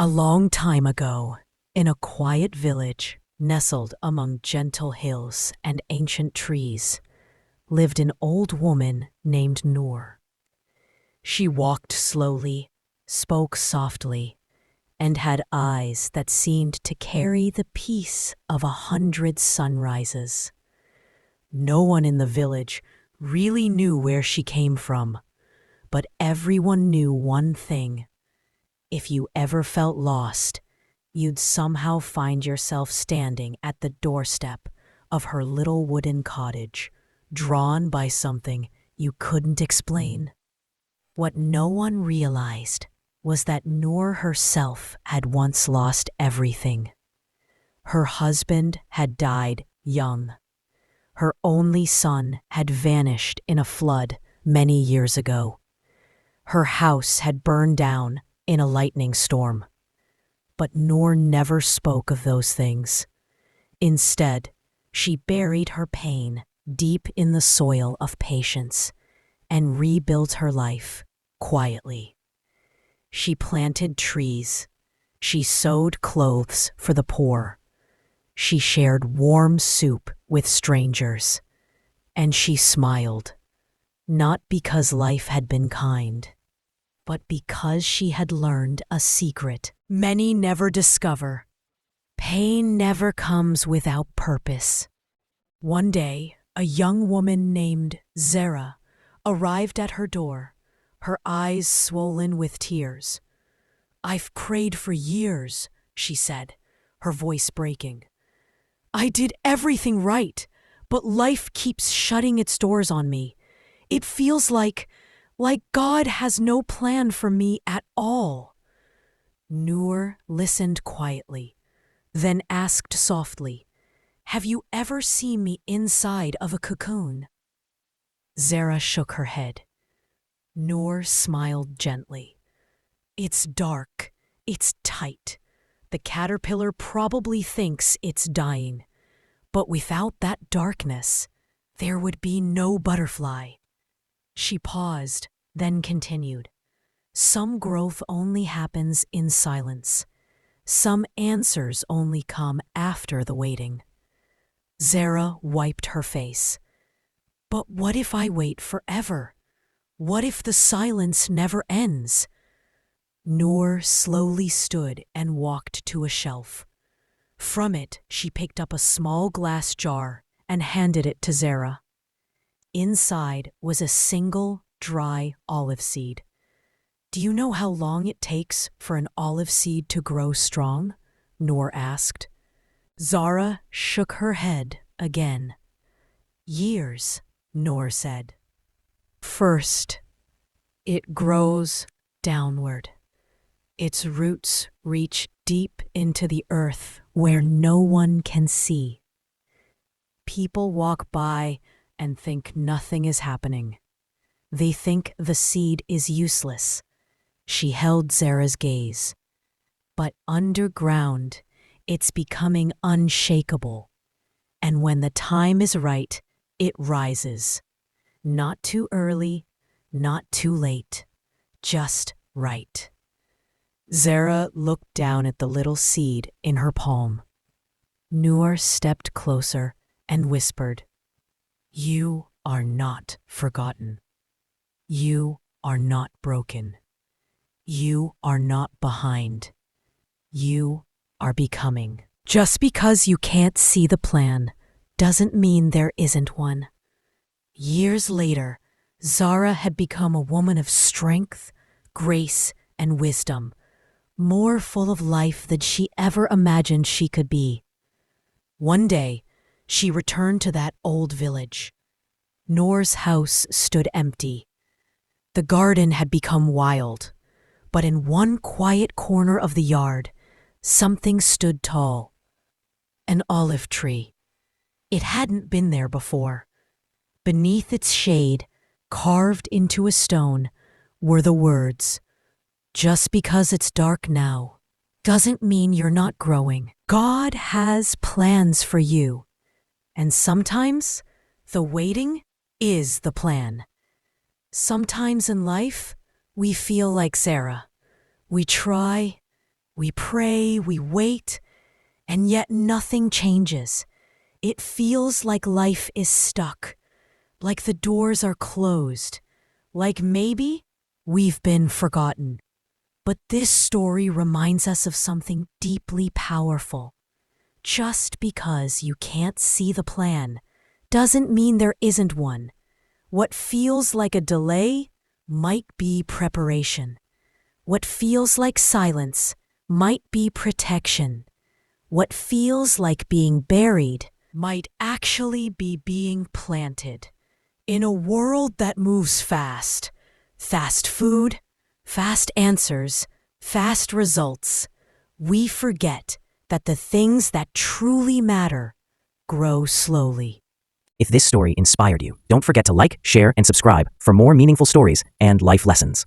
A long time ago, in a quiet village nestled among gentle hills and ancient trees, lived an old woman named Noor. She walked slowly, spoke softly, and had eyes that seemed to carry the peace of 100 sunrises. No one in the village really knew where she came from, but everyone knew one thing. If you ever felt lost, you'd somehow find yourself standing at the doorstep of her little wooden cottage, drawn by something you couldn't explain. What no one realized was that Noor herself had once lost everything. Her husband had died young. Her only son had vanished in a flood many years ago. Her house had burned down in a lightning storm. But Noor never spoke of those things. Instead, she buried her pain deep in the soil of patience and rebuilt her life quietly. She planted trees. She sewed clothes for the poor. She shared warm soup with strangers. And she smiled, not because life had been kind, but because she had learned a secret many never discover. Pain never comes without purpose. One day, a young woman named Zara arrived at her door, her eyes swollen with tears. "I've prayed for years," she said, her voice breaking. "I did everything right, but life keeps shutting its doors on me. It feels like God has no plan for me at all." Noor listened quietly, then asked softly, "Have you ever seen me inside of a cocoon?" Zara shook her head. Noor smiled gently. "It's dark. It's tight. The caterpillar probably thinks it's dying. But without that darkness, there would be no butterfly." She paused, then continued. "Some growth only happens in silence. Some answers only come after the waiting." Zara wiped her face. "But what if I wait forever? What if the silence never ends?" Noor slowly stood and walked to a shelf. From it, she picked up a small glass jar and handed it to Zara. Inside was a single dry olive seed. "Do you know how long it takes for an olive seed to grow strong?" Noor asked. Zara shook her head again. "Years," Noor said. "First, it grows downward. Its roots reach deep into the earth where no one can see. People walk by and think nothing is happening. They think the seed is useless." She held Zara's gaze. "But underground, it's becoming unshakable. And when the time is right, it rises. Not too early, not too late, just right." Zara looked down at the little seed in her palm. Noor stepped closer and whispered, "You are not forgotten. You are not broken. You are not behind. You are becoming. Just because you can't see the plan doesn't mean there isn't one." Years later, Zara had become a woman of strength, grace, and wisdom, more full of life than she ever imagined she could be. One day, she returned to that old village. Noor's house stood empty. The garden had become wild, but in one quiet corner of the yard, something stood tall. An olive tree. It hadn't been there before. Beneath its shade, carved into a stone, were the words, "Just because it's dark now doesn't mean you're not growing. God has plans for you. And sometimes the waiting is the plan." Sometimes in life, we feel like Zara. We try, We pray, we wait, and yet nothing changes. It feels like life is stuck, like the doors are closed, like maybe we've been forgotten. But this story reminds us of something deeply powerful. Just because you can't see the plan doesn't mean there isn't one. What feels like a delay might be preparation. What feels like silence might be protection. What feels like being buried might actually be being planted. In a world that moves fast, fast food, fast answers, fast results, we forget that the things that truly matter grow slowly. If this story inspired you, don't forget to like, share, and subscribe for more meaningful stories and life lessons.